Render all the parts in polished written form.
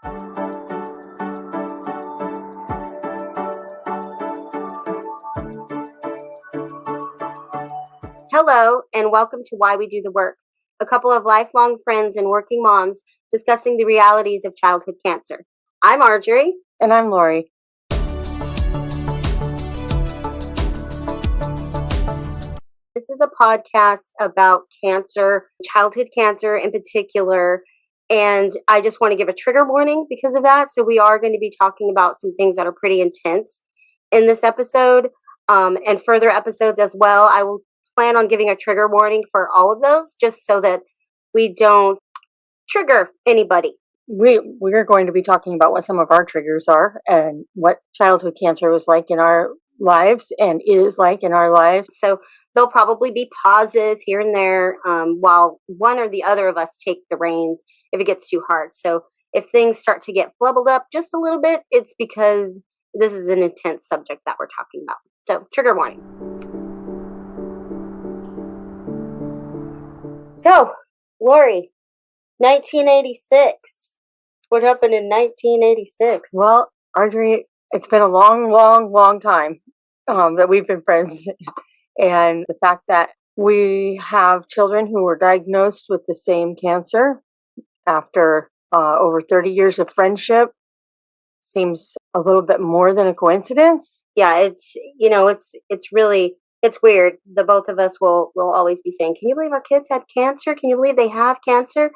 Hello, and welcome to Why We Do the Work, a couple of lifelong friends and working moms discussing the realities of childhood cancer. I'm Arjorie. And I'm Lori. This is a podcast about cancer, childhood cancer in particular, and I just want to give a trigger warning because of that. So we are going to be talking about some things that are pretty intense in this episode, and further episodes as well. I will plan on giving a trigger warning for all of those just so that we don't trigger anybody. We're going to be talking about what some of our triggers are and what childhood cancer was like in our lives and is like in our lives. So there'll probably be pauses here and there while one or the other of us take the reins if it gets too hard. So if things start to get flubbled up just a little bit, it's because this is an intense subject that we're talking about. So trigger warning. So, Lori, 1986. What happened in 1986? Well, Arjorie, it's been a long time that we've been friends. And the fact that we have children who were diagnosed with the same cancer after over 30 years of friendship seems a little bit more than a coincidence. Yeah, it's weird. The both of us will always be saying, can you believe our kids had cancer? Can you believe they have cancer?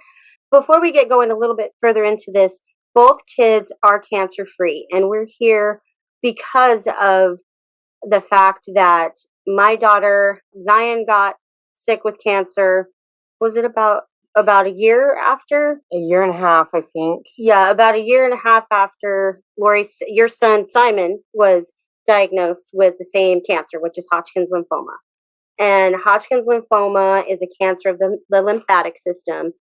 Before we get going a little bit further into this, both kids are cancer free. And we're here because of the fact that my daughter, Zion, got sick with cancer. Was it about a year after? A year and a half, I think. Yeah, about a year and a half after your son, Simon, was diagnosed with the same cancer, which is Hodgkin's lymphoma. And Hodgkin's lymphoma is a cancer of the lymphatic system,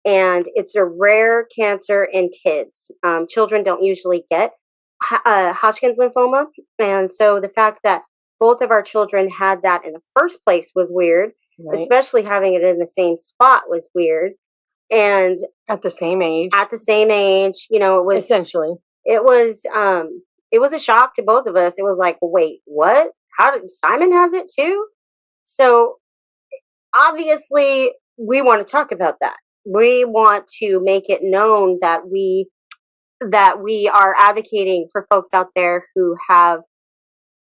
and it's a rare cancer in kids. Children don't usually get Hodgkin's lymphoma, and so the fact that both of our children had that in the first place was weird, right? Especially having it in the same spot was weird. And at the same age, it was essentially, it was a shock to both of us. It was like, wait, what? How did Simon has it too? So obviously we want to talk about that. We want to make it known that we are advocating for folks out there who have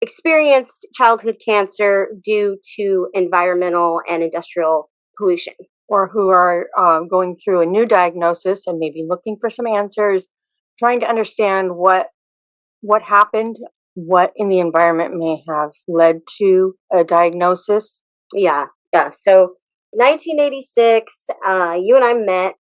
experienced childhood cancer due to environmental and industrial pollution, or who are going through a new diagnosis and maybe looking for some answers, trying to understand what happened, what in the environment may have led to a diagnosis. Yeah. So 1986, you and I met.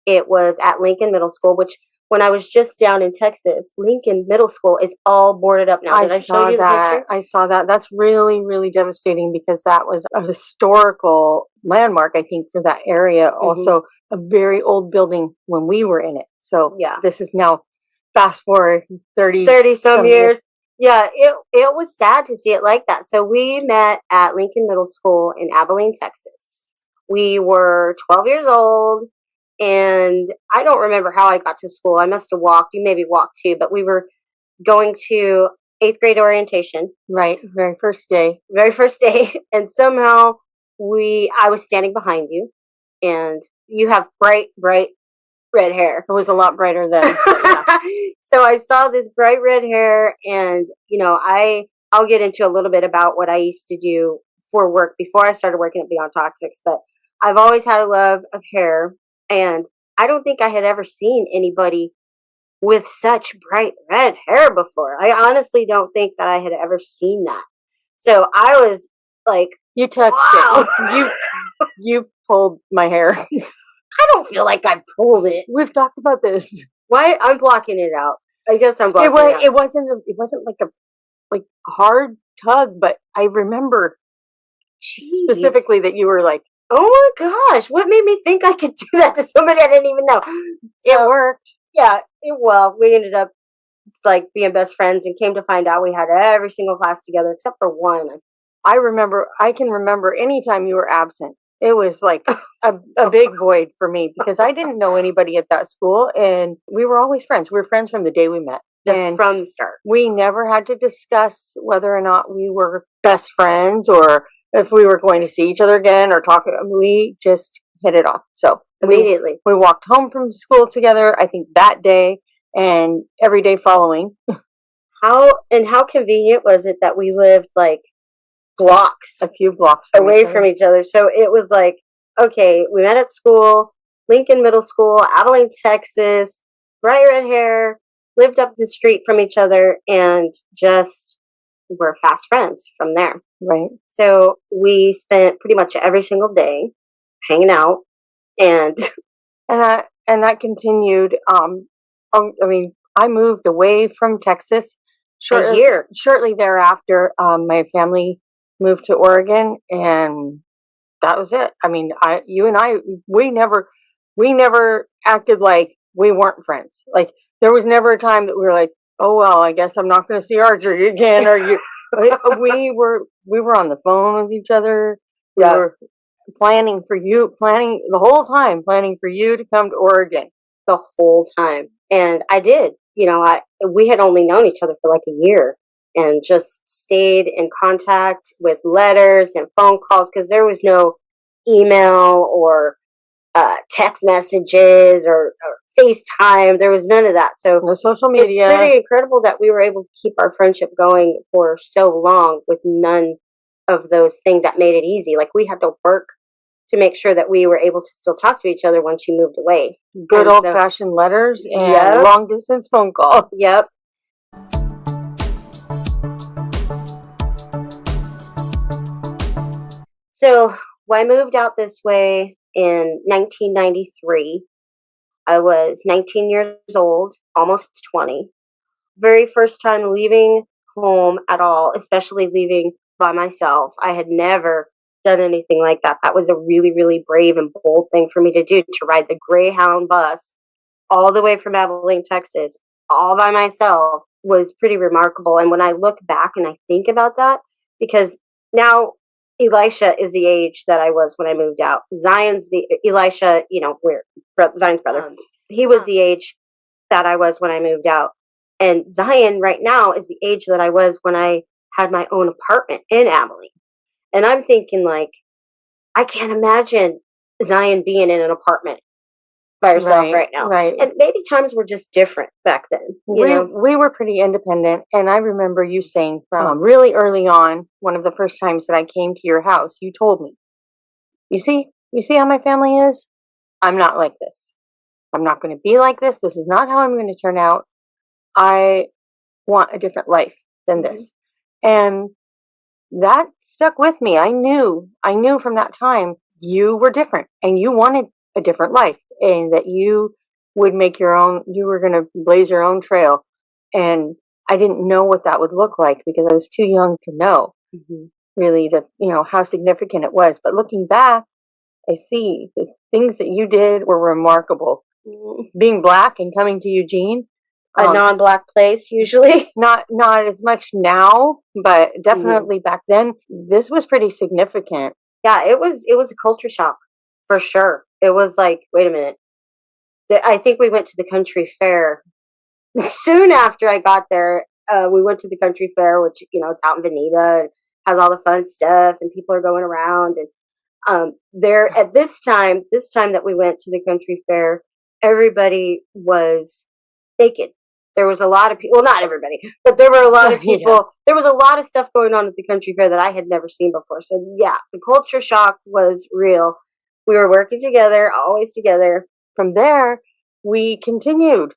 It was at Lincoln Middle School, which when I was just down in Texas, Lincoln Middle School is all boarded up now. Did I show you the picture? I saw that. That's really, really devastating because that was a historical landmark, I think, for that area. Mm-hmm. Also, a very old building when we were in it. So yeah, this is now fast forward 30 some years. Yeah, it was sad to see it like that. So we met at Lincoln Middle School in Abilene, Texas. We were 12 years old. And I don't remember how I got to school. I must have walked. You maybe walked too. But we were going to 8th grade orientation. Right. Very first day. And somehow I was standing behind you. And you have bright red hair. It was a lot brighter then. Yeah. So I saw this bright red hair. And, I'll get into a little bit about what I used to do for work before I started working at Beyond Toxics. But I've always had a love of hair. And I don't think I had ever seen anybody with such bright red hair before. I honestly don't think that I had ever seen that. So I was like, you touched it. You pulled my hair. I don't feel like I pulled it. We've talked about this. Why? I'm blocking it out. I guess I'm blocking it out. It wasn't like a hard tug, but I remember specifically that you were like, oh my gosh, what made me think I could do that to somebody I didn't even know? So, it worked. Yeah, we ended up being best friends and came to find out we had every single class together except for one. I can remember any time you were absent. It was like a big void for me because I didn't know anybody at that school, and we were always friends. We were friends from the day we met. And from the start. We never had to discuss whether or not we were best friends or if we were going to see each other again or talk. We just hit it off. So immediately we walked home from school together, I think that day and every day following. How convenient was it that we lived like blocks, a few blocks away from each other? So it was like, okay, we met at school, Lincoln Middle School, Abilene, Texas, bright red hair, lived up the street from each other, and just were fast friends from there. Right. So we spent pretty much every single day hanging out, and that continued. I moved away from Texas shortly thereafter. My family moved to Oregon, and that was it. I mean, you and I, we never acted like we weren't friends. Like there was never a time that we were like, oh well, I guess I'm not going to see Arjorie again. Or you, we were on the phone with each other. We were planning the whole time, planning for you to come to Oregon the whole time, and I did. We had only known each other for like a year, and just stayed in contact with letters and phone calls because there was no email or text messages or FaceTime. There was none of that. So no social media. It's pretty incredible that we were able to keep our friendship going for so long with none of those things that made it easy. Like we had to work to make sure that we were able to still talk to each other once you moved away. Good old-fashioned letters and long-distance phone calls. Yep. So I moved out this way in 1993. I was 19 years old, almost 20. Very first time leaving home at all, especially leaving by myself. I had never done anything like that. That was a really, really brave and bold thing for me to do, to ride the Greyhound bus all the way from Abilene, Texas, all by myself, was pretty remarkable. And when I look back and I think about that, because now Elisha is the age that I was when I moved out. Zion's Elisha, Zion's brother. He was the age that I was when I moved out. And Zion right now is the age that I was when I had my own apartment in Abilene. And I'm thinking, like, I can't imagine Zion being in an apartment by herself right now. Right. And maybe times were just different back then. We were pretty independent. And I remember you saying from really early on, one of the first times that I came to your house, you told me, you see how my family is? I'm not like this. I'm not going to be like this. This is not how I'm going to turn out. I want a different life than this. And that stuck with me. I knew from that time you were different and you wanted a different life, and that you would make you were going to blaze your own trail. And I didn't know what that would look like because I was too young to know really that, how significant it was. But looking back, I see the things that you did were remarkable. Being Black and coming to Eugene, a non-Black place usually. Not as much now, but definitely back then, this was pretty significant. Yeah, it was a culture shock for sure. It was like, wait a minute. I think we went to the country fair soon after I got there. We went to the country fair, which it's out in Veneta and has all the fun stuff, and people are going around. And there at this time that we went to the country fair, everybody was naked. There was a lot of people, well, not everybody, but there were a lot of people. Yeah. There was a lot of stuff going on at the country fair that I had never seen before. So yeah, the culture shock was real. We were working together, always together. From there, we continued.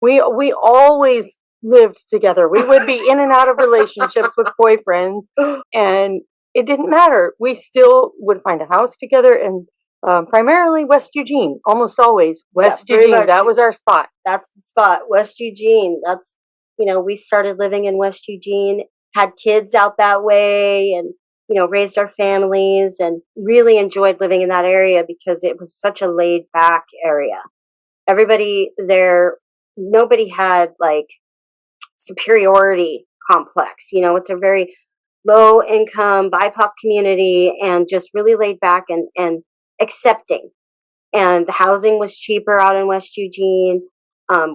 We always lived together. We would be in and out of relationships with boyfriends, and it didn't matter. We still would find a house together, and primarily West Eugene, almost always West Eugene. That was our spot. That's the spot, West Eugene. That's, we started living in West Eugene, had kids out that way, and, raised our families, and really enjoyed living in that area because it was such a laid back area. Everybody there, nobody had like superiority complex. It's a very low income BIPOC community, and just really laid back and accepting. And the housing was cheaper out in West Eugene.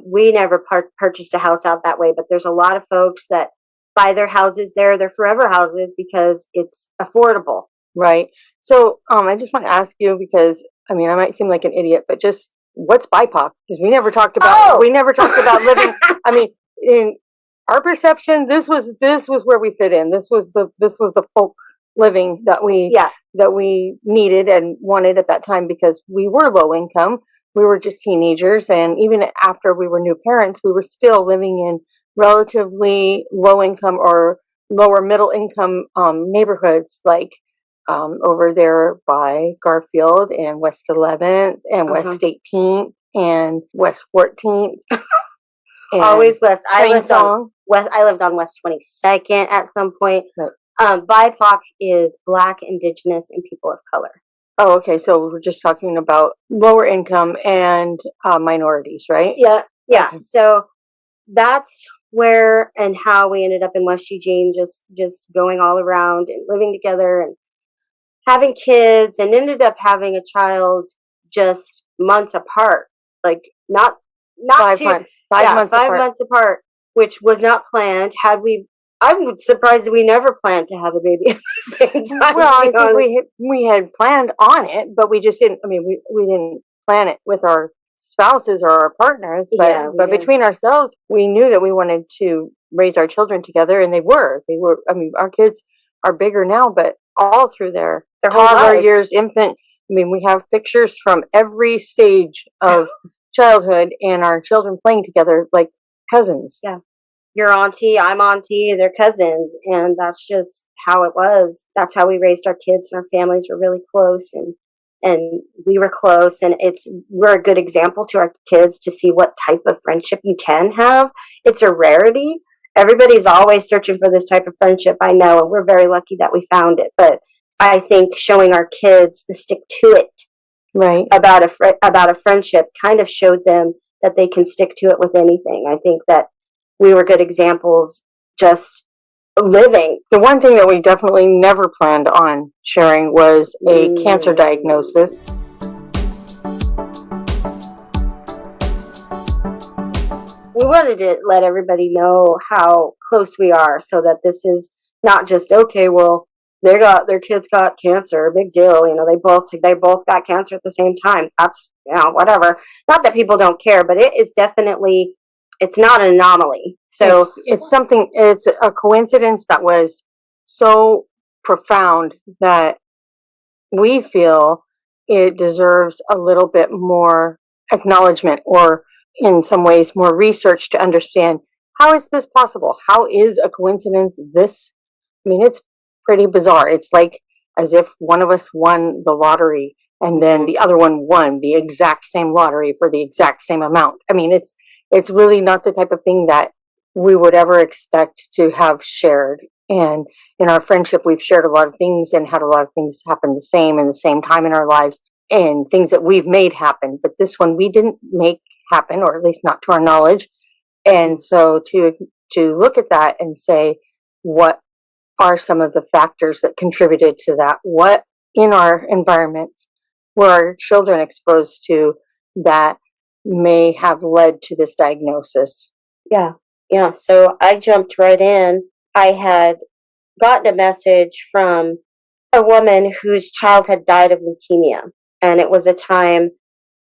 We never purchased a house out that way, but there's a lot of folks that buy their houses there, their forever houses, because it's affordable. Right. So, I just want to ask you, because I mean, I might seem like an idiot, but just what's BIPOC? Because we never talked about living. I mean, in our perception, this was where we fit in. This was the folk living that we needed and wanted at that time, because we were low income. We were just teenagers, and even after we were new parents, we were still living in relatively low income or lower middle income neighborhoods, like over there by Garfield and West 11th and West 18th and West 14th. Always West. I lived on West 22nd at some point. Right. BIPOC is Black, Indigenous, and people of color. Oh, okay. So we're just talking about lower income and minorities, right? Yeah. Okay. So that's where and how we ended up in West Eugene, just going all around and living together and having kids, and ended up having a child just months apart, like not 5 months, 5 months apart, which was not planned. I'm surprised that we never planned to have a baby at the same time. Well, I think we had planned on it, but we just didn't. I mean, we didn't plan it with our spouses or our partners, but between ourselves, we knew that we wanted to raise our children together, and they were. I mean, our kids are bigger now, but all through their toddler years, infant. I mean, we have pictures from every stage of childhood and our children playing together like cousins. Yeah. You're auntie, I'm auntie, they're cousins, and that's just how it was. That's how we raised our kids, and our families were really close, and we were close, and we're a good example to our kids to see what type of friendship you can have. It's a rarity. Everybody's always searching for this type of friendship, I know, and we're very lucky that we found it. But I think showing our kids the stick to it, right, about a friendship kind of showed them that they can stick to it with anything. I think that we were good examples just living. The one thing that we definitely never planned on sharing was a cancer diagnosis. We wanted to let everybody know how close we are, so that this is not just, okay, well, their kids got cancer, big deal. You know, they both got cancer at the same time. That's, whatever. Not that people don't care, but it is definitely, it's not an anomaly. So it's a coincidence that was so profound that we feel it deserves a little bit more acknowledgement, or in some ways more research, to understand, how is this possible? How is a coincidence this? I mean, it's pretty bizarre. It's like as if one of us won the lottery and then the other one won the exact same lottery for the exact same amount. I mean, it's really not the type of thing that we would ever expect to have shared. And in our friendship, we've shared a lot of things and had a lot of things happen the same time in our lives, and things that we've made happen. But this one we didn't make happen, or at least not to our knowledge. And so to look at that and say, what are some of the factors that contributed to that? What in our environments were our children exposed to that may have led to this diagnosis? Yeah. So I jumped right in. I had gotten a message from a woman whose child had died of leukemia. And it was a time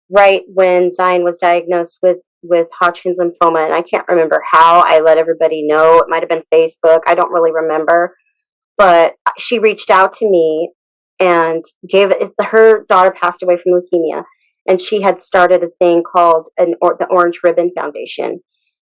right when Zion was diagnosed with Hodgkin's lymphoma. And I can't remember how I let everybody know. It might have been Facebook. I don't really remember. But she reached out to me and her daughter passed away from leukemia. And she had started a thing called the Orange Ribbon Foundation.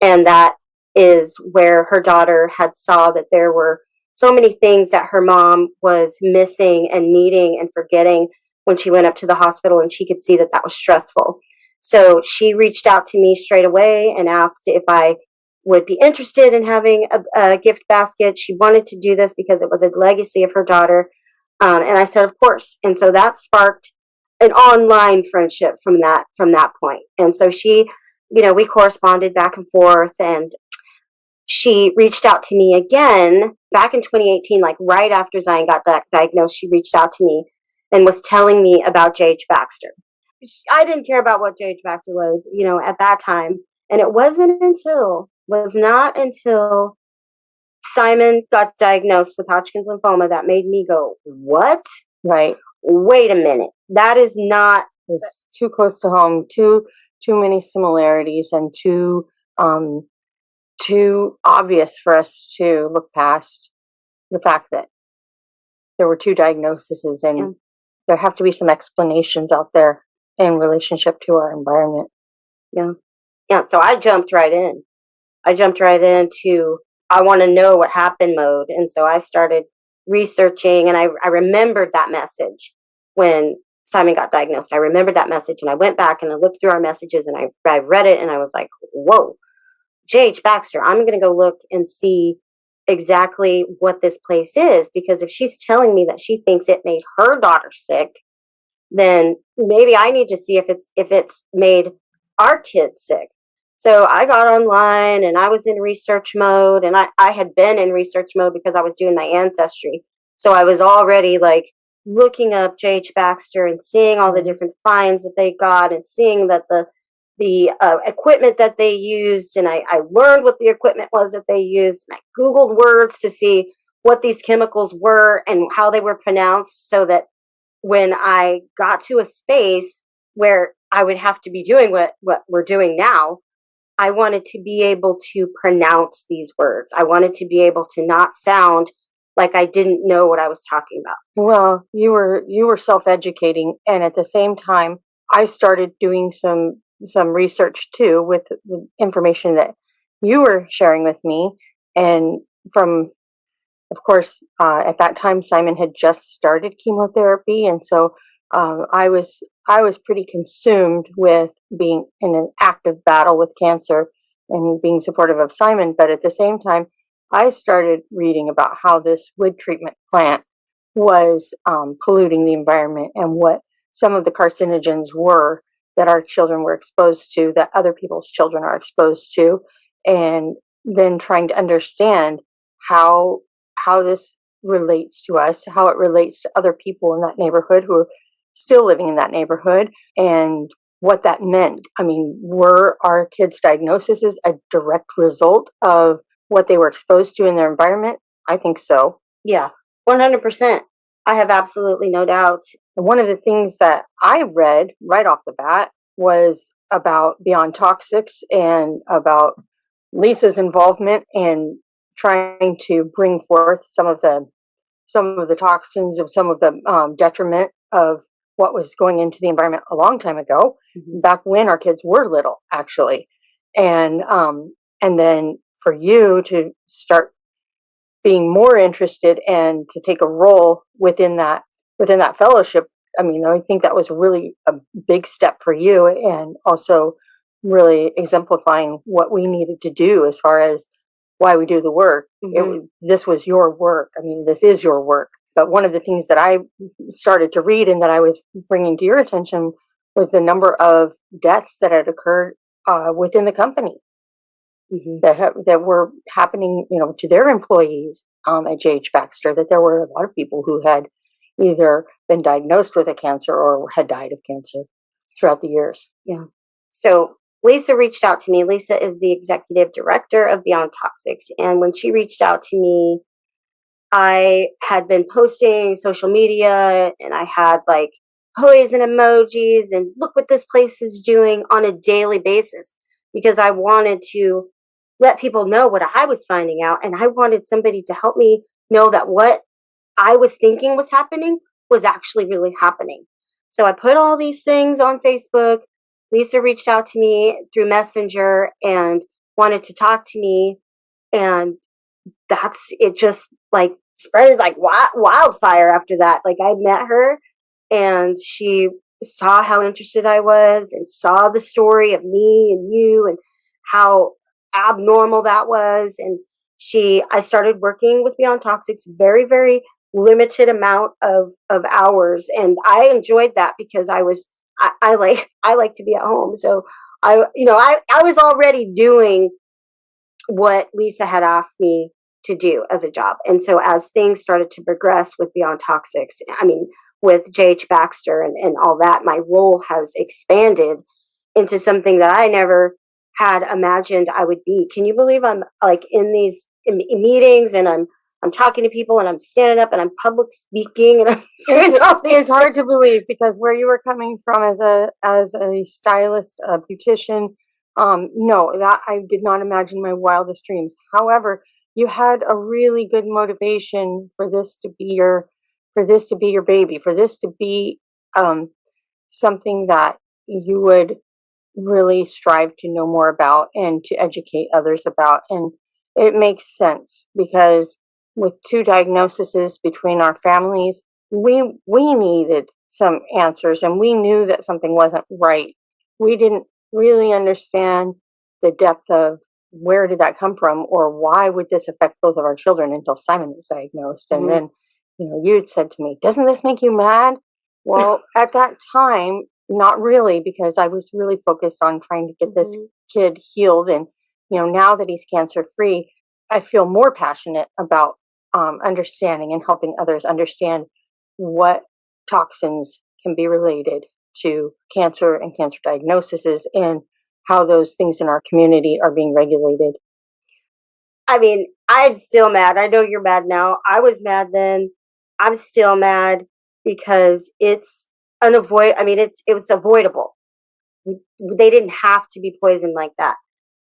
And that is where her daughter had saw that there were so many things that her mom was missing and needing and forgetting when she went up to the hospital, and she could see that was stressful. So she reached out to me straight away and asked if I would be interested in having a gift basket. She wanted to do this because it was a legacy of her daughter. And I said, of course. And so that sparked an online friendship from that point. And so she, we corresponded back and forth, and she reached out to me again back in 2018, like right after Zion got diagnosed, she reached out to me and was telling me about J.H. Baxter. I didn't care about what J.H. Baxter was, at that time. And it was not until Simon got diagnosed with Hodgkin's lymphoma that made me go, what? Right. Wait a minute. That is not. It's too close to home, too many similarities, and too obvious for us to look past the fact that there were two diagnoses, and there have to be some explanations out there in relationship to our environment. Yeah. So I jumped right in. Into I want to know what happened mode, and so I started researching, and I remembered that message when Simon got diagnosed. I remembered that message, and I went back and I looked through our messages, and I read it, and I was like, whoa, J.H. Baxter, I'm going to go look and see exactly what this place is, because if she's telling me that she thinks it made her daughter sick, then maybe I need to see if it's made our kids sick. So I got online and I was in research mode, and I had been in research mode because I was doing my ancestry. So I was already like looking up J.H. Baxter and seeing all the different finds that they got, and seeing that the equipment that they used, and I learned what the equipment was that they used, and I Googled words to see what these chemicals were and how they were pronounced, so that when I got to a space where I would have to be doing what we're doing now, I wanted to be able to pronounce these words. I wanted to be able to not sound like I didn't know what I was talking about. Well, you were self-educating, and at the same time, I started doing some research too with the information that you were sharing with me. And from, of course, at that time, Simon had just started chemotherapy, and so I was pretty consumed with being in an active battle with cancer and being supportive of Simon. But at the same time, I started reading about how this wood treatment plant was polluting the environment, and what some of the carcinogens were that our children were exposed to, that other people's children are exposed to, and then trying to understand how this relates to us, how it relates to other people in that neighborhood who are still living in that neighborhood, and what that meant. I mean, were our kids' diagnoses a direct result of what they were exposed to in their environment? I think so. Yeah, 100%. I have absolutely no doubts. And one of the things that I read right off the bat was about Beyond Toxics, and about Lisa's involvement in trying to bring forth some of the toxins, of some of the detriment of what was going into the environment a long time ago, back when our kids were little, actually. And then for you to start being more interested and to take a role within that fellowship, I mean, I think that was really a big step for you, and also really exemplifying what we needed to do as far as why we do the work. This was your work. I mean, this is your work. But one of the things that I started to read and that I was bringing to your attention was the number of deaths that had occurred within the company, that were happening, to their employees at J.H. Baxter, that there were a lot of people who had either been diagnosed with a cancer or had died of cancer throughout the years. Yeah. So Lisa reached out to me. Lisa is the executive director of Beyond Toxics. And when she reached out to me, I had been posting social media, and I had like poison emojis and look what this place is doing on a daily basis, because I wanted to let people know what I was finding out. And I wanted somebody to help me know that what I was thinking was happening was actually really happening. So I put all these things on Facebook. Lisa reached out to me through Messenger and wanted to talk to me. And it just like spread like wildfire after that. Like, I met her, and she saw how interested I was, and saw the story of me and you, and how abnormal that was. And I started working with Beyond Toxics very, very limited amount of hours. And I enjoyed that because I like to be at home. So I was already doing what Lisa had asked me to do as a job. And so as things started to progress with Beyond Toxics, I mean, with J.H. Baxter and all that, my role has expanded into something that I never had imagined I would be. Can you believe I'm like in these meetings and I'm talking to people and I'm standing up and I'm public speaking and I'm doing all these It's hard to believe because where you were coming from as a stylist, a beautician, no, that I did not imagine my wildest dreams. However, you had a really good motivation for this to be your baby, for this to be something that you would really strive to know more about and to educate others about. And it makes sense because with two diagnoses between our families, we needed some answers and we knew that something wasn't right. We didn't really understand the depth of where did that come from or why would this affect both of our children until Simon was diagnosed. And then, you had said to me, doesn't this make you mad? Well, at that time, not really, because I was really focused on trying to get this kid healed. And, now that he's cancer free, I feel more passionate about understanding and helping others understand what toxins can be related to cancer and cancer diagnoses and how those things in our community are being regulated. I mean, I'm still mad. I know you're mad now. I was mad then. I'm still mad because it's I mean, it was avoidable. They didn't have to be poisoned like that.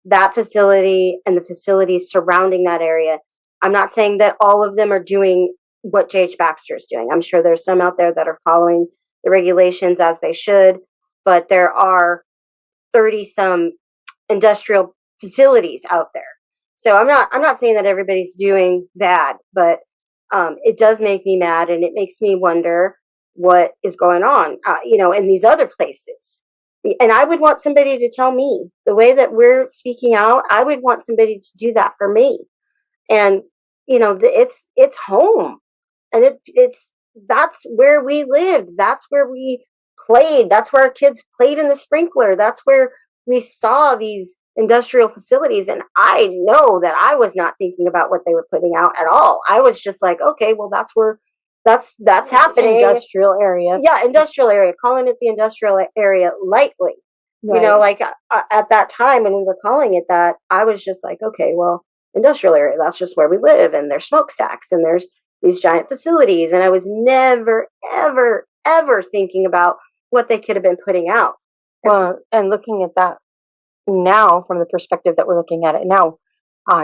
That facility and the facilities surrounding that area. I'm not saying that all of them are doing what J.H. Baxter is doing. I'm sure there's some out there that are following the regulations as they should, but there are 30 some industrial facilities out there. So I'm not saying that everybody's doing bad, but it does make me mad, and it makes me wonder what is going on, in these other places. And I would want somebody to tell me the way that we're speaking out. I would want somebody to do that for me. And it's home, and it's that's where we lived. That's where we played. That's where our kids played in the sprinkler. That's where we saw these industrial facilities. And I know that I was not thinking about what they were putting out at all. I was just like, okay, well, that's where that's happening. Industrial area. Yeah, industrial area. Calling it the industrial area lightly. Right. Like at that time when we were calling it that, I was just like, okay, well, industrial area, that's just where we live, and there's smokestacks and there's these giant facilities, and I was never ever ever thinking about what they could have been putting out. Well, and looking at that now from the perspective that we're looking at it now,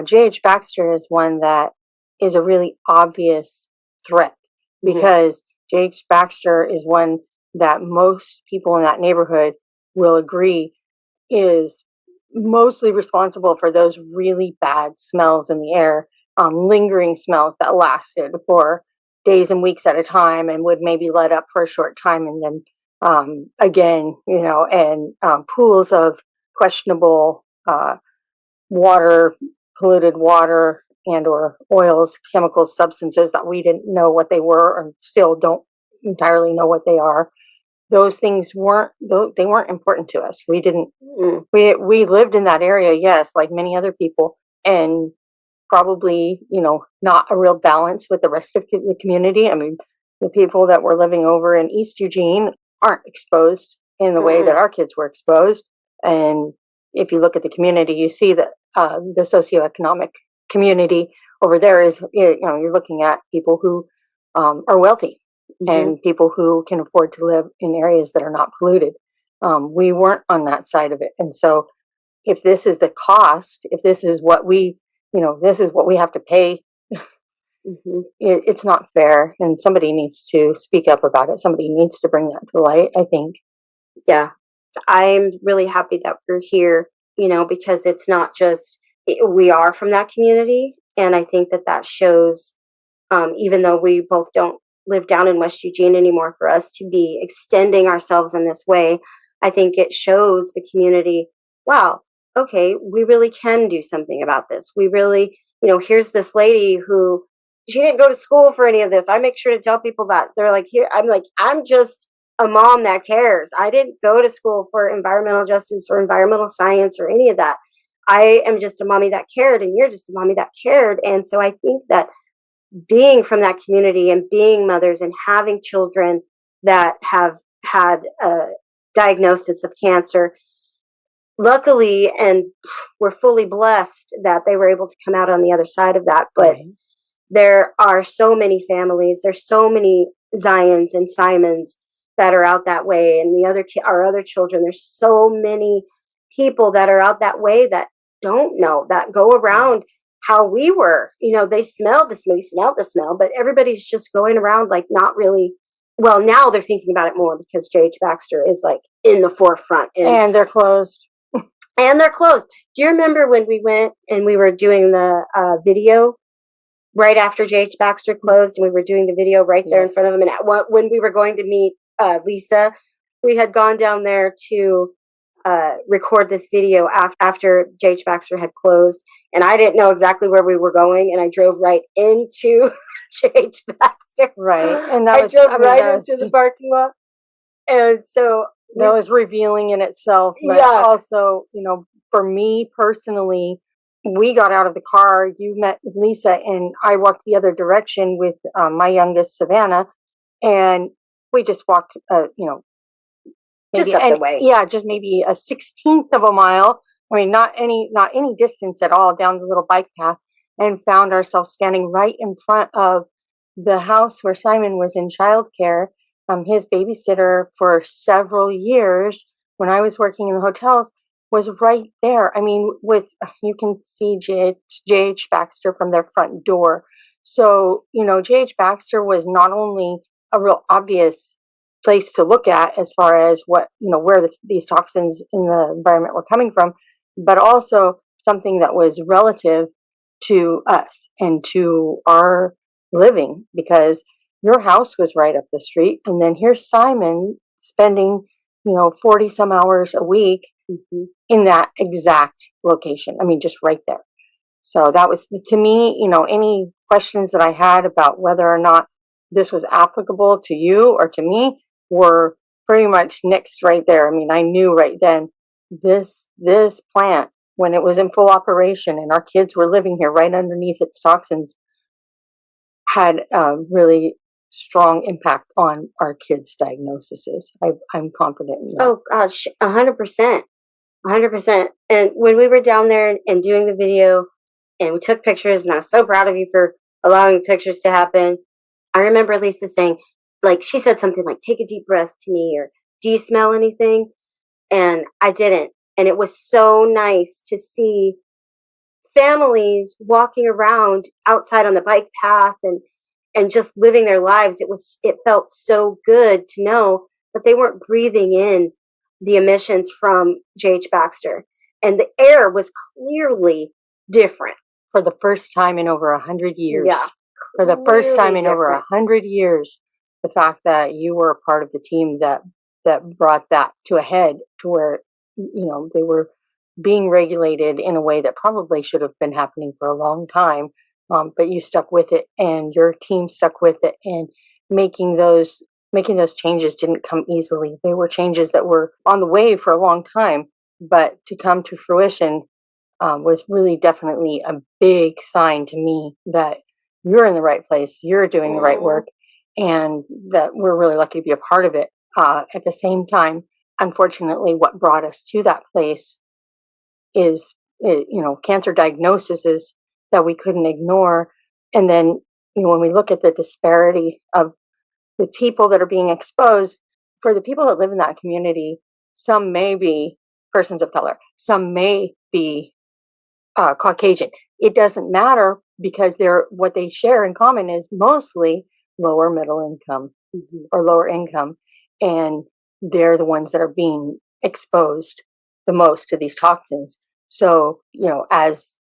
J.H. Baxter is one that is a really obvious threat because J.H. Baxter is one that most people in that neighborhood will agree is mostly responsible for those really bad smells in the air, lingering smells that lasted for days and weeks at a time and would maybe let up for a short time and then again, and pools of questionable water, polluted water, and or oils, chemicals, substances that we didn't know what they were or still don't entirely know what they are. Those things weren't important to us. We didn't we lived in that area, yes, like many other people, and probably, not a real balance with the rest of the community. I mean, the people that were living over in East Eugene aren't exposed in the way that our kids were exposed. And if you look at the community, you see that the socioeconomic community over there is, you're looking at people who are wealthy and people who can afford to live in areas that are not polluted. We weren't on that side of it. And so if this is the cost, if this is what this is what we have to pay, it's not fair. And somebody needs to speak up about it. Somebody needs to bring that to light, I think. Yeah. I'm really happy that we're here, because it's not just, we are from that community. And I think that shows, even though we both don't live down in West Eugene anymore, for us to be extending ourselves in this way, I think it shows the community, wow, okay, we really can do something about this. We really, here's this lady who, she didn't go to school for any of this. I make sure to tell people that. They're like, I'm just a mom that cares. I didn't go to school for environmental justice or environmental science or any of that. I am just a mommy that cared, and you're just a mommy that cared. And so I think that being from that community and being mothers and having children that have had a diagnosis of cancer, luckily, and we're fully blessed that they were able to come out on the other side of that. But there are so many families, there's so many Zions and Simons that are out that way, and our other children. There's so many people that are out that way that don't know, that go around how we were. They smell this, maybe smell the smell, but everybody's just going around like not really. Well, now they're thinking about it more because J.H. Baxter is like in the forefront, and they're closed. And they're closed. Do you remember when we went and we were doing the video right after J.H. Baxter closed, and we were doing the video right there in front of him? And when we were going to meet Lisa, we had gone down there to record this video after J.H. Baxter had closed, and I didn't know exactly where we were going, and I drove right into J.H. Baxter. Right, and I drove right into the parking lot, and so that was revealing in itself. But also, for me personally, we got out of the car, you met Lisa, and I walked the other direction with my youngest, Savannah, and we just walked, just up the way. Yeah, just maybe a 16th of a mile. I mean, not any distance at all down the little bike path, and found ourselves standing right in front of the house where Simon was in childcare. His babysitter for several years when I was working in the hotels was right there. I mean, you can see J.H. Baxter from their front door. So, J.H. Baxter was not only a real obvious place to look at as far as where these toxins in the environment were coming from, but also something that was relative to us and to our living, because your house was right up the street, and then here's Simon spending 40 some hours a week in that exact location. I mean, just right there. So that was, to me, any questions that I had about whether or not this was applicable to you or to me were pretty much nixed right there. I mean, I knew right then this plant, when it was in full operation and our kids were living here right underneath its toxins, had really strong impact on our kids' diagnoses. I'm confident in that. Oh gosh, 100%. 100%. And when we were down there and doing the video and we took pictures, and I was so proud of you for allowing the pictures to happen, I remember Lisa saying, like, she said something like, take a deep breath to me, or do you smell anything? And I didn't. And it was so nice to see families walking around outside on the bike path and just living their lives. It felt so good to know that they weren't breathing in the emissions from J.H. Baxter, and the air was clearly different for the first time in over 100 years. Yeah, for the first time in over 100 years, the fact that you were a part of the team that brought that to a head, to where they were being regulated in a way that probably should have been happening for a long time. But you stuck with it, and your team stuck with it, and making those changes didn't come easily. They were changes that were on the way for a long time, but to come to fruition was really definitely a big sign to me that you're in the right place, you're doing the right work, and that we're really lucky to be a part of it. At the same time, unfortunately, what brought us to that place is, cancer diagnoses that we couldn't ignore. And then, when we look at the disparity of the people that are being exposed, for the people that live in that community, some may be persons of color, some may be Caucasian. It doesn't matter, because what they share in common is mostly lower middle income or lower income. And they're the ones that are being exposed the most to these toxins. So, as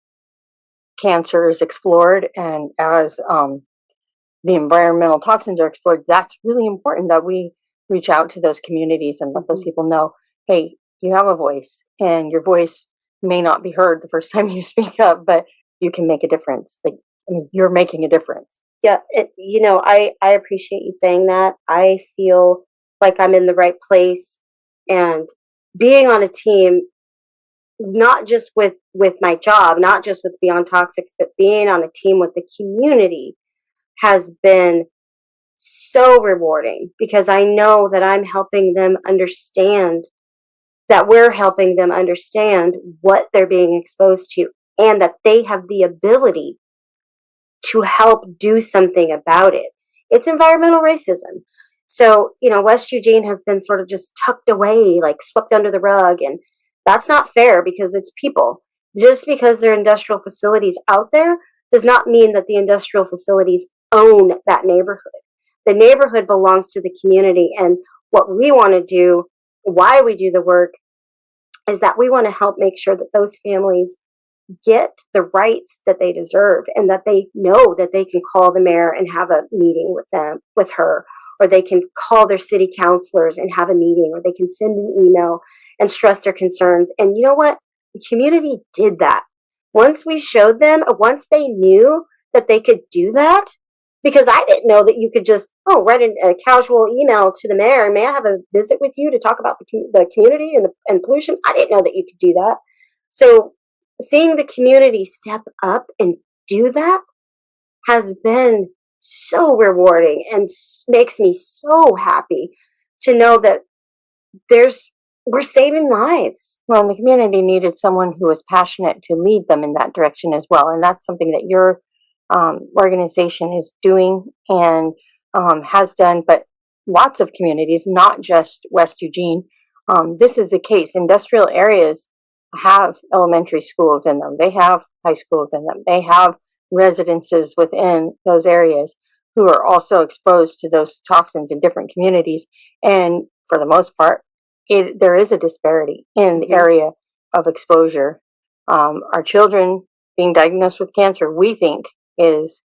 cancer is explored, and as the environmental toxins are explored, that's really important that we reach out to those communities and let those people know, hey, you have a voice, and your voice may not be heard the first time you speak up, but you can make a difference. You're making a difference. Yeah, I appreciate you saying that. I feel like I'm in the right place, and being on a team, not just with my job, not just with Beyond Toxics, but being on a team with the community has been so rewarding, because I know that I'm helping them understand, that we're helping them understand what they're being exposed to, and that they have the ability to help do something about it. It's environmental racism. So, West Eugene has been sort of just tucked away, like swept under the rug. And that's not fair, because it's people. Just because there are industrial facilities out there does not mean that the industrial facilities own that neighborhood. The neighborhood belongs to the community. And what we want to do, why we do the work, is that we want to help make sure that those families get the rights that they deserve, and that they know that they can call the mayor and have a meeting with her, or they can call their city councilors and have a meeting, or they can send an email and stress their concerns. And you know what? The community did that. Once we showed them, once they knew that they could do that, because I didn't know that you could just, write a casual email to the mayor, may I have a visit with you to talk about the community and pollution? I didn't know that you could do that. So seeing the community step up and do that has been so rewarding, and makes me so happy to know that we're saving lives. Well, the community needed someone who was passionate to lead them in that direction as well. And that's something that your organization is doing and has done, but lots of communities, not just West Eugene. This is the case. Industrial areas have elementary schools in them. They have high schools in them. They have residences within those areas who are also exposed to those toxins in different communities. And for the most part, there is a disparity in the area of exposure. Our children being diagnosed with cancer, we think, is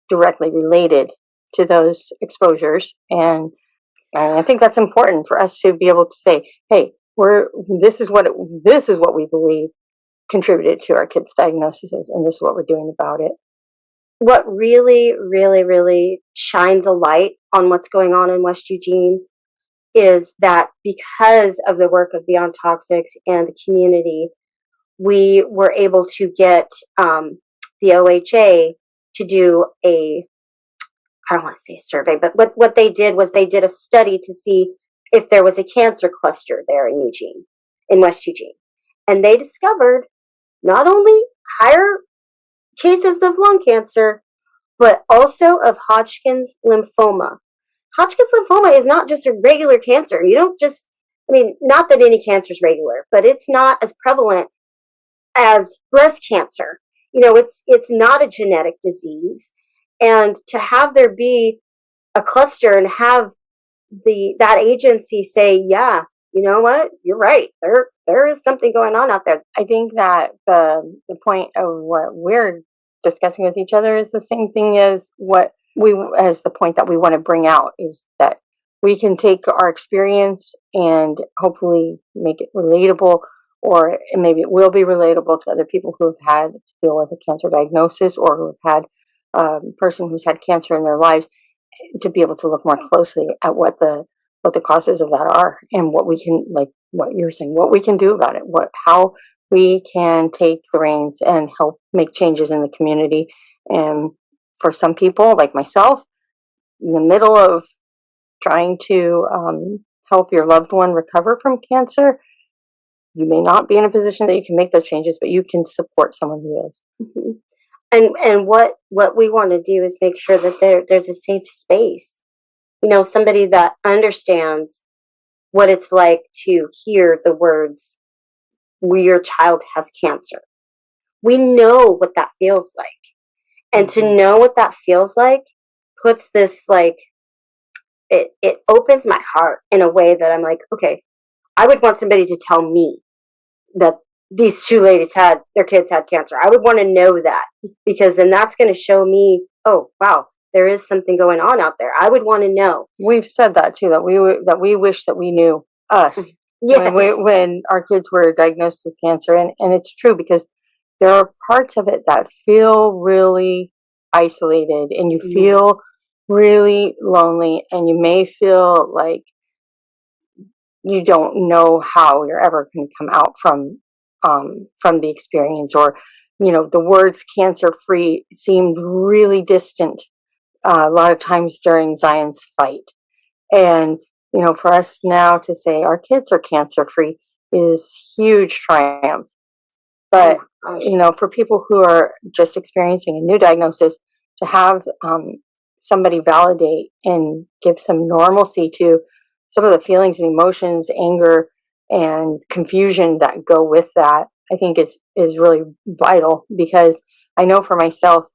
directly related to those exposures. And I think that's important for us to be able to say, hey, this is what we believe contributed to our kids' diagnoses, and this is what we're doing about it. What really, really, really shines a light on what's going on in West Eugene is that because of the work of Beyond Toxics and the community, we were able to get the OHA to do I don't want to say a survey, but what they did was they did a study to see if there was a cancer cluster there in West Eugene. And they discovered not only higher cases of lung cancer, but also of Hodgkin's lymphoma. Hodgkin's lymphoma is not just a regular cancer. You don't just, not that any cancer is regular, but it's not as prevalent as breast cancer. It's not a genetic disease. And to have there be a cluster and have that agency say, yeah, you know what, you're right, there is something going on out there. I think that the point of what we're discussing with each other is the same thing as the point that we want to bring out, is that we can take our experience and hopefully make it relatable, or maybe it will be relatable to other people who have had to deal with a cancer diagnosis, or who have had a person who's had cancer in their lives, to be able to look more closely at what the causes of that are, and what we can, like what you're saying, what we can do about it, how we can take the reins and help make changes in the community. And for some people, like myself, in the middle of trying to help your loved one recover from cancer, you may not be in a position that you can make those changes, but you can support someone who is. Mm-hmm. And what we want to do is make sure that there's a safe space. Somebody that understands what it's like to hear the words, your child has cancer. We know what that feels like. And to know what that feels like puts this, it opens my heart in a way that I'm like, okay, I would want somebody to tell me that these two ladies their kids had cancer. I would want to know that, because then that's going to show me, oh, wow, there is something going on out there. I would want to know. We've said that too, that we wish that we knew us. Yes. when our kids were diagnosed with cancer. And it's true, because there are parts of it that feel really isolated, and you feel really lonely, and you may feel like you don't know how you're ever going to come out from from the experience, or the words cancer-free seemed really distant a lot of times during Zion's fight. And for us now to say our kids are cancer-free is huge triumph. But for people who are just experiencing a new diagnosis, to have somebody validate and give some normalcy to some of the feelings and emotions, anger and confusion that go with that, I think is really vital. Because I know for myself,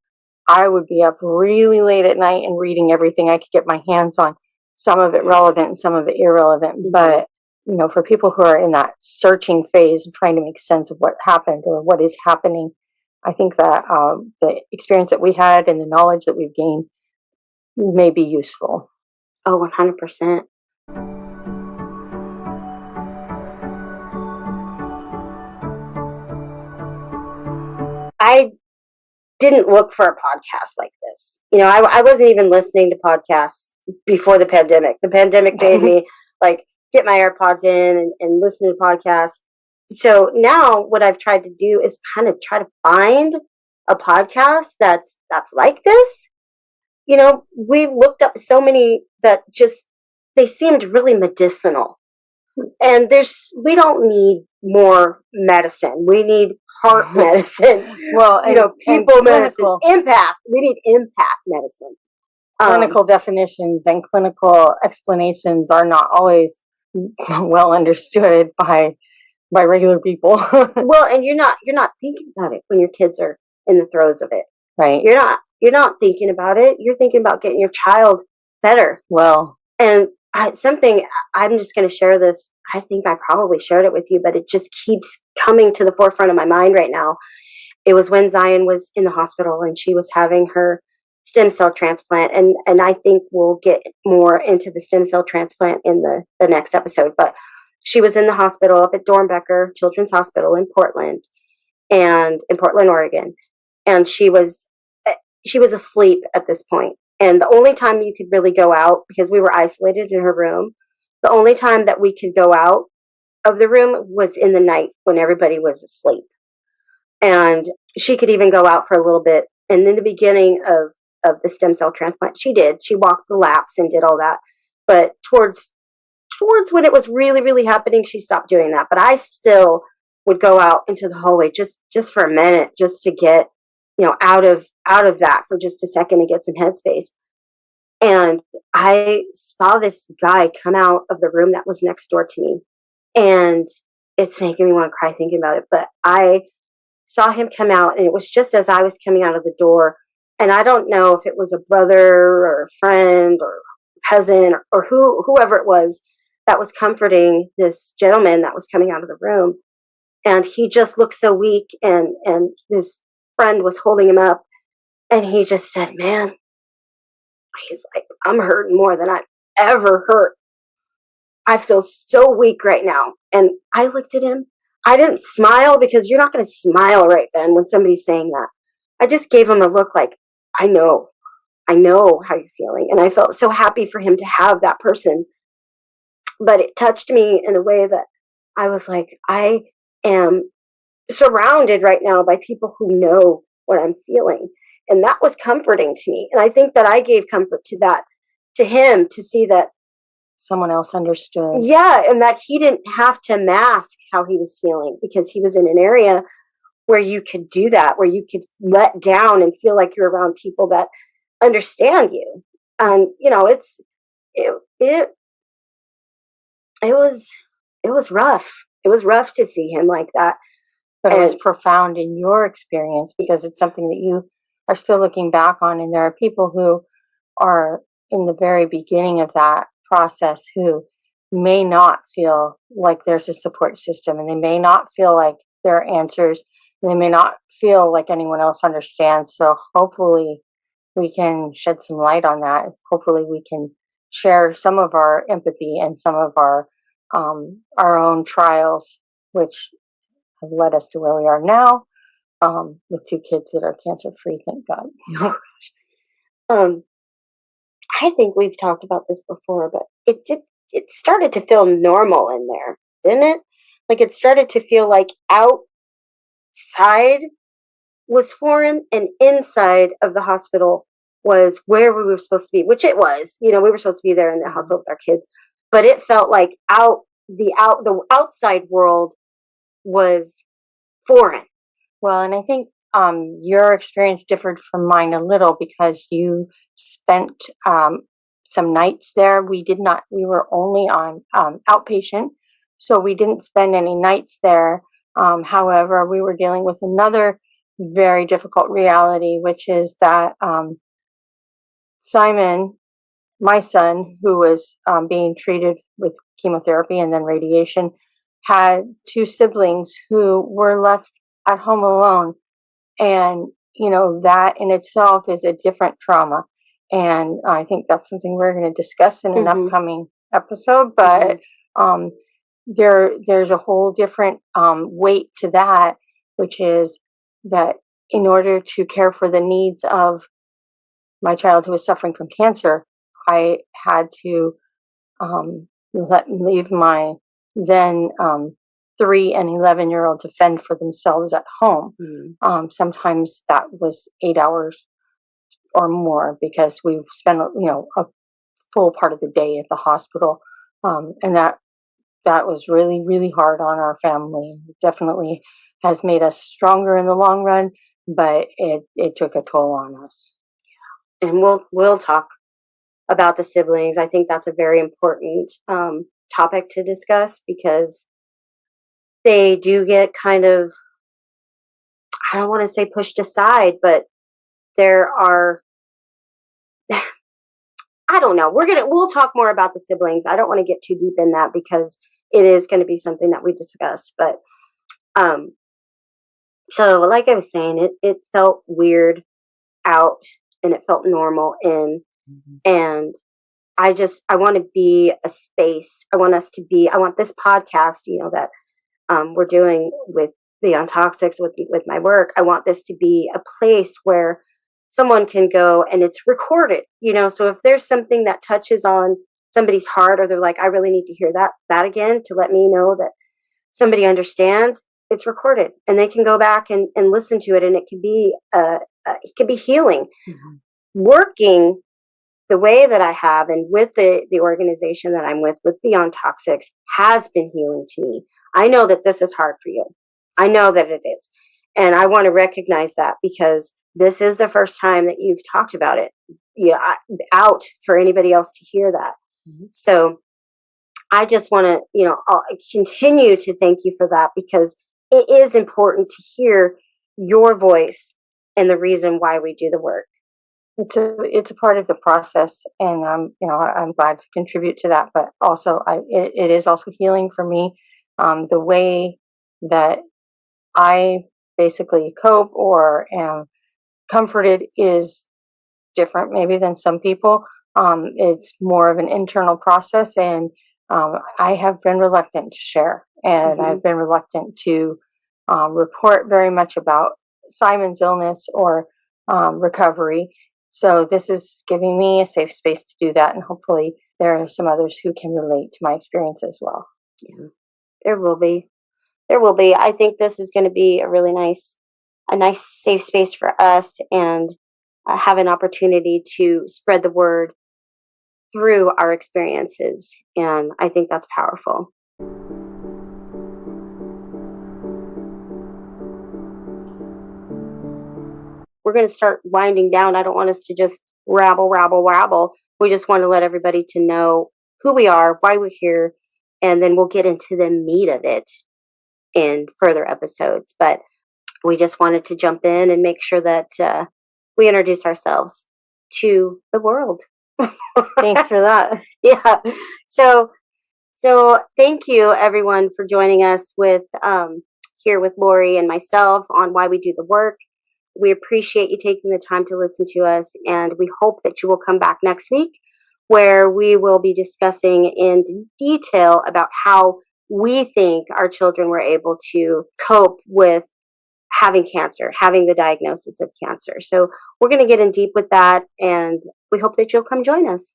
I would be up really late at night and reading everything I could get my hands on, some of it relevant and some of it irrelevant. But for people who are in that searching phase and trying to make sense of what happened or what is happening, I think that the experience that we had and the knowledge that we've gained may be useful. Oh, 100%. I didn't look for a podcast like this. I wasn't even listening to podcasts before the pandemic. The pandemic made me get my AirPods in and listen to podcasts. So now what I've tried to do is kind of try to find a podcast that's like this. We've looked up so many that they seemed really medicinal. And we don't need more medicine. We need heart medicine. Well, people medicine, empath. We need empath medicine. Clinical definitions and clinical explanations are not always well understood by regular people. Well, and you're not thinking about it when your kids are in the throes of it. Right. You're not thinking about it. You're thinking about getting your child better. Well, and something I'm just going to share this. I think I probably shared it with you, but it just keeps coming to the forefront of my mind right now. It was when Zion was in the hospital and she was having her stem cell transplant. And I think we'll get more into the stem cell transplant in the next episode. But she was in the hospital up at Dornbecker Children's Hospital in Portland, Oregon. And she was asleep at this point. And the only time you could really go out, because we were isolated in her room, the only time that we could go out of the room was in the night when everybody was asleep. And she could even go out for a little bit. And in the beginning of the stem cell transplant, she did. She walked the laps and did all that. But towards when it was really, really happening, she stopped doing that. But I still would go out into the hallway just for a minute, just to get out of that for just a second and get some headspace. And I saw this guy come out of the room that was next door to me. And it's making me want to cry thinking about it. But I saw him come out, and it was just as I was coming out of the door. And I don't know if it was a brother or a friend or cousin or whoever it was that was comforting this gentleman that was coming out of the room. And he just looked so weak, and this friend was holding him up, and he just said, "Man," he's like, "I'm hurting more than I've ever hurt. I feel so weak right now." And I looked at him. I didn't smile, because you're not going to smile right then when somebody's saying that. I just gave him a look like, I know how you're feeling. And I felt so happy for him to have that person. But it touched me in a way that I was like, I am surrounded right now by people who know what I'm feeling. And that was comforting to me. And I think that I gave comfort to him, to see that someone else understood. Yeah, and that he didn't have to mask how he was feeling, because he was in an area where you could do that, where you could let down and feel like you're around people that understand you. And it was rough. It was rough to see him like that. But it was profound in your experience, because it's something that you are still looking back on. And there are people who are in the very beginning of that process who may not feel like there's a support system, and they may not feel like there are answers, and they may not feel like anyone else understands. So hopefully we can shed some light on that. Hopefully we can share some of our empathy and some of our own trials, which have led us to where we are now, with 2 kids that are cancer-free, thank God. I think we've talked about this before, but it started to feel normal in there, didn't it? Like, it started to feel like out outside was foreign, and inside of the hospital was where we were supposed to be, which it was. We were supposed to be there in the hospital with our kids, but it felt like the outside world was foreign. Well, and I think your experience differed from mine a little because you spent some nights there. We were only on outpatient, so we didn't spend any nights there. However, we were dealing with another very difficult reality, which is that Simon, my son, who was being treated with chemotherapy and then radiation, had two siblings who were left at home alone. And, that in itself is a different trauma. And I think that's something we're going to discuss in an upcoming episode. But there's a whole different weight to that, which is that in order to care for the needs of my child who was suffering from cancer, I had to leave my then 3 and 11-year-old to fend for themselves at home. Sometimes that was 8 hours or more because we spent a full part of the day at the hospital, and that was really, really hard on our family. It definitely has made us stronger in the long run, but it took a toll on us. And we'll talk about the siblings. I think that's a very important topic to discuss because they do get kind of, I don't want to say pushed aside, but there are, I don't know. We'll talk more about the siblings. I don't want to get too deep in that because it is going to be something that we discuss. But, so like I was saying, it felt weird out and it felt normal in, and I want to be a space. I want this podcast, that we're doing with Beyond Toxics with my work. I want this to be a place where someone can go and it's recorded, so if there's something that touches on somebody's heart, or they're like, I really need to hear that again to let me know that somebody understands, it's recorded and they can go back and listen to it, and it could be healing. Working the way that I have and with the organization that I'm with Beyond Toxics has been healing to me. I know that this is hard for you. I know that it is. And I want to recognize that because this is the first time that you've talked about it out for anybody else to hear that. So I just want to, I'll continue to thank you for that because it is important to hear your voice and the reason why we do the work. It's a part of the process, and I'm glad to contribute to that. But also, it is also healing for me. The way that I basically cope or am comforted is different, maybe than some people. It's more of an internal process, and I have been reluctant to share, and I've been reluctant to report very much about Simon's illness or recovery. So this is giving me a safe space to do that, and hopefully there are some others who can relate to my experience as well. Yeah, there will be. I think this is going to be a really nice safe space for us, and have an opportunity to spread the word through our experiences, and I think that's powerful. We're going to start winding down. I don't want us to just rabble. We just want to let everybody to know who we are, why we're here, and then we'll get into the meat of it in further episodes. But we just wanted to jump in and make sure that we introduce ourselves to the world. Thanks for that. Yeah. So thank you everyone for joining us with here with Lori and myself on why we do the work. We appreciate you taking the time to listen to us, and we hope that you will come back next week where we will be discussing in detail about how we think our children were able to cope with having cancer, having the diagnosis of cancer. So we're going to get in deep with that, and we hope that you'll come join us.